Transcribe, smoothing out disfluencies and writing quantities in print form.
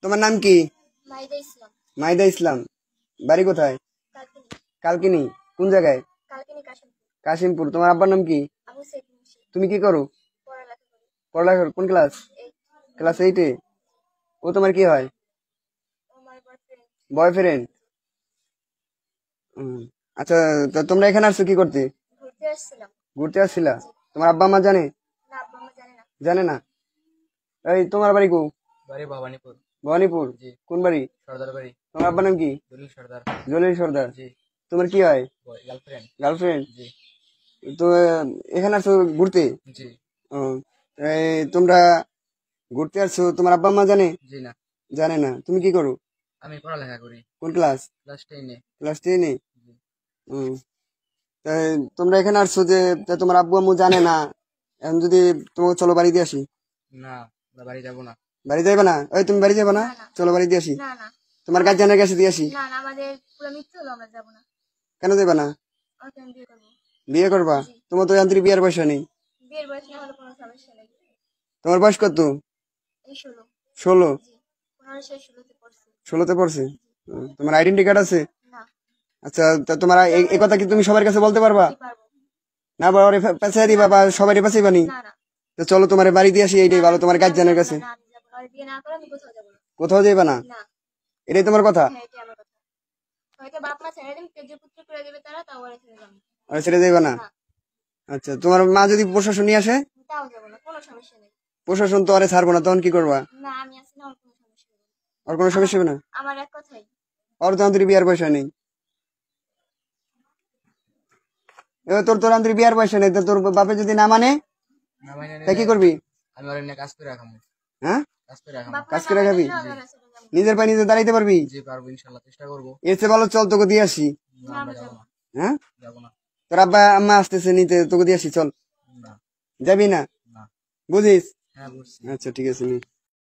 তোমার নাম কি? মাহিদা ইসলাম। মাহিদা ইসলাম। বাড়ি কোথায়? কালকিনি। কালকিনি। কোন জায়গায়? কালকিনি কাশিমপুর। কাশিমপুর। তোমার আব্বার নাম কি? আবু সাইদ মুন্সি। তুমি কি করো? পড়ালেখা করি। পড়ালেখা কোন ক্লাস? এই ক্লাস 8-এ। ও তোমার কি হয়? আমার বয়ফ্রেন্ড। বয়ফ্রেন্ড। আচ্ছা, তা তোমরা এখানে আসছো কি করতে? ঘুরতে আসছিলাম। ঘুরতে আসছিলা? তোমার আব্বা মা জানে? না, আব্বা আম্মা জানে না। জানে না? এই তোমার বাড়ি কো? বাড়ি ভবানীপুর। ভবানীপুর। জি। কোন বাড়ি? সর্দার বাড়ি। তোমার আব্বার নাম কি? দলিল সর্দার। জলিল সর্দার। জি। তোমার কি হয়? গার্লফ্রেন্ড। গার্লফ্রেন্ড। জি। তো এখানে আসছো ঘুরতে? জি। ও, তোমরা ঘুরতে আসছো, তোমার আব্বা মা জানে? জি না। জানে না। তুমি কি করো? আমি পড়ালেখা করি। কোন ক্লাস? ক্লাস 10-এ। ক্লাস 10-এ। জি। তোমরা এখানে আসছো যে তা তোমার আব্বু আম্মু জানে না, এখন যদি তোমাকে চলো বাড়ি দিয়ে আসি। না, আমরা বাড়ি যাবো না। বাড়ি যাইবে না? ওই তুমি বাড়ি যাবে না? না, না। চলো বাড়ি দিয়ে আসি। না, না। তোমার গার্জিয়ানের কাছে দিয়ে আসি। না, না, আমাদের পুরো মিথ্যে হলো, আমরা যাবো না। কেন যাবে না? ওকে আমি বিয়ে করবো। বিয়ে করবা? জি। তোমার তো যান্ত্রিক বিয়ের পয়সা নেই। বিয়ের বয়স না হলে কোনো সমস্যা নেই। তোমার বয়স কত? এই 16। 16? জি। 15 শেষ 16-তে পড়ছে। 16-তে পড়ছে? তোমার আইডেন্টি কার্ড আছে? না। আচ্ছা, তা তোমার এই কথা কি তুমি সবার কাছে বলতে পারবা? কি পারবো? না বড় পেঁচাই দিবা বা সবারই পেঁচাইবা নি? না, না। তো চলো তোমার বাড়ি দিয়ে আসি, এইটাই ভালো তোমার গার্জিয়ানের কাছে। না, আমি যাবো না। আর বিয়ে না করে আমি কোথাও যাবো না। কোথাও যাইবা না? না। এটাই তোমার কথা? হ্যাঁ, এটাই আমার কথা। হয়তো বাপ মা ছেড়ে দিন, তেজ পুত্র করে দেবে তারা, তাও আর ছেড়ে যাবো না। আর ছেড়ে যাইবা না? না। আচ্ছা, তোমার মা যদি প্রশাসন নিয়ে আসে? তাও যাবো না, কোনো সমস্যা নেই। প্রশাসন তো আরে ছাড়বো না, তখন কি করবা? না, আমি আছি না, আমার কোনো সমস্যা নেই। আর কোনো সমস্যা হবে না? আমার এক কথাই। আর তো আন্তরিক বিয়ার পয়সা নেই। এবার তোর আন্তরিক বিয়ার পয়সা নেই, তো তোর বাপে যদি না মানে না মানে তা কি করবি? আমি ওর এমনি কাজ করে রাখাবো। হ্যাঁ, কাজ করে রাখাবো। বাপ মা কাজ না করে খাবি? মানলে আমরা ছেড়ে যাবো না। নিজের পায়ে নিজে দাঁড়াইতে পারবি? জি পারবো, ইনশাল্লাহ চেষ্টা করবো। এর চেয়ে ভালো চল তোকে দিয়ে আসি। না, আমরা যাবো না। হ্যাঁ, যাবো না। তোর আব্বা আম্মা আসতেছে নিতে, তোকে দিয়ে আসি, চল। না। যাবি না? না। বুঝিস? হ্যাঁ বুঝছি। আচ্ছা ঠিক আছে নি।